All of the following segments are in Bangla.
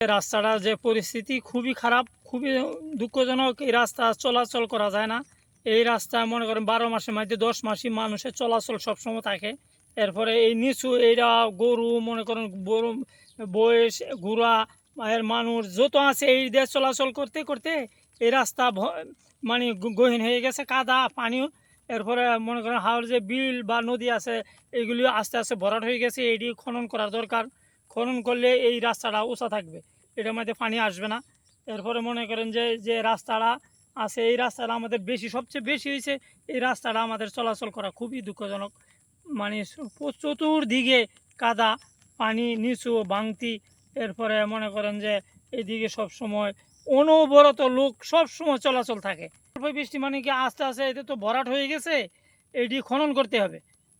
রাস্তাটার যে পরিস্থিতি খুবই খারাপ, খুবই দুঃখজনক। এই রাস্তা চলাচল করা যায় না। এই রাস্তা মনে করেন 12 মাসের মধ্যে 10 মাসই মানুষের চলাচল সবসময় থাকে। এরপরে এই নিচু এইরা গরু মনে করেন গরু বয়স ঘোড়া এর মানুষ যত আছে এই দিয়ে চলাচল করতে করতে এই রাস্তা মানে গহীন হয়ে গেছে, কাদা পানিও। এরপরে মনে করেন হাওড় যে বিল বা নদী আছে এগুলি আস্তে আস্তে ভরাট হয়ে গেছে। এটি খনন করার দরকার। খনন করলে এই রাস্তাটা উঁচা থাকবে, এটার মধ্যে পানি আসবে না। এরপরে মনে করেন যে যে রাস্তাটা আছে এই রাস্তাটা আমাদের সবচেয়ে বেশি হয়েছে। এই রাস্তাটা আমাদের চলাচল করা খুবই দুঃখজনক। মানে চতুর্দিকে কাদা পানি নিচু ভাঙতি। এরপরে মনে করেন যে এইদিকে সবসময় অনবরত লোক সবসময় চলাচল থাকে। বৃষ্টি মানে কি আস্তে আস্তে এতে তো ভরাট হয়ে গেছে, এটি খনন করতে হবে।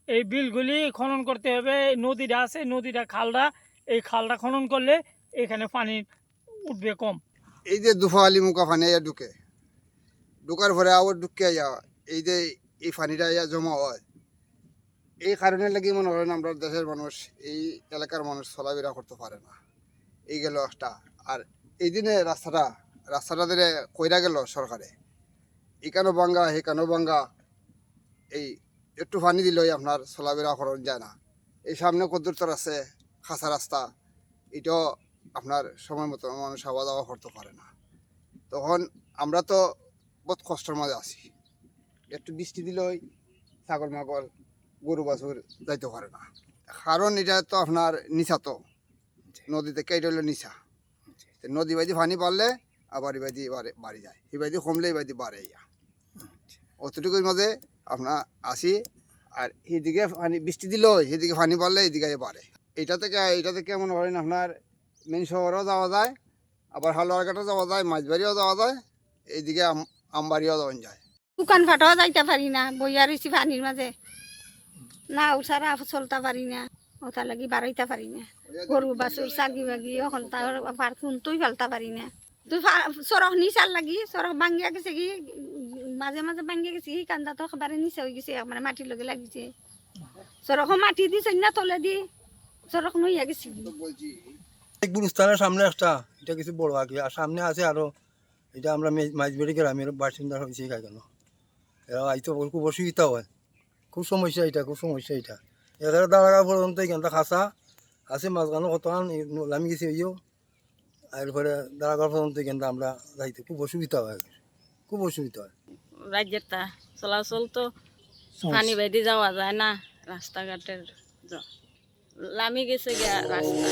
এই বিলগুলি খনন করতে হবে। নদীটা আছে, নদীটা খালটা, এই খালটা খনন করলে এখানে পানি উঠবে কম। এই যে দুফালি মুখা পানি ঢুকার পরে আবার ঢুকে এই যে এই পানিটা জমা হয়, এই কারণে লাগি মনে করেন আমরা দেশের মানুষ এই এলাকার মানুষ চলাফেরা করতে পারে না। এই গেল একটা। আর এই দিনে রাস্তাটা ধরে কইরা গেল সরকারে, এখানেও ভাঙ্গা সেখানেও ভাঙ্গা। এই একটু পানি দিলেই আপনার চলাফেরা করা যায় না। এই সামনে কদ্দুরতর আছে খাঁচা রাস্তা, এটাও আপনার সময় মতো মানুষ আওয়া যাওয়া করতে পারে না। তখন আমরা তো বহুত কষ্টের মাঝে আছি। একটু বৃষ্টি দিলেই ছাগল মাগল গরু বাছুর যাইতে পারে না। কারণ এটা তো আপনার নিচা, তো নদী থেকে এটা হলো নিচা। নদী বাইদি পানি পারলে আবার এবাদি বাড়ি যায়, এবাদি কমলে এবাদি বাড়ে। অতটুকুর মাঝে আপনার আসি। আর এদিকে পানি বৃষ্টি দিলেও সেদিকে পানি পারলে এদিকে বাড়ে। এটা থেকে মনে করেন আপনার মেন শহরেও যাওয়া যায়, আবার হালুয়াঘাটও যাওয়া যায়, মাছবাড়িও যাওয়া যায়, এইদিকে আমবাড়িও যাওয়া যায়। দোকান ফাটাও যাইতে পারি না, বইয়া রয়েছি পানির মাঝে। না উঠারা চলতে পারি না, ওটা লাগি বাড়াইতে পারি না। গরু বাছুর চাগি বাগি এখন তার তুই ফেলতে পারি না। তুই চরক নিচার লাগি চরক ভাঙ্গিয়া গেছে কি, মাঝে মাঝে ভাঙ্গিয়া গেছে কি, কান্দা তো একেবারে নিচে হয়ে গেছে, মানে মাটির লগে লাগিছে। চরকও মাটি দিছে না তলে দি চরক নইয়া গেছে। গুরুস্থানের সামনে একটা এটা কিছু বড় আগে, আর সামনে আছে আরো। এটা আমরা মাঝবাড়ি গ্রামের বাসিন্দা হয়েছি কেন, এরা আইতো খুব অসুবিধা হয়, খুব সমস্যা এটা, খুব সমস্যা এটা। এখানে দাঁড়াগা পর্যন্ত এখানটা খাসা আছে, মাঝখানে কতক্ষণ নামি গেছে ইয়েও। এরপরে দাঁড়াগা পর্যন্ত এখানটা আমরা যাইতে খুব অসুবিধা হয়, খুব অসুবিধা হয়। রাজ্যের চলাচল তো পানি বাইদি যাওয়া যায় না, রাস্তাঘাটের লামি গেছে গিয়া রাস্তা।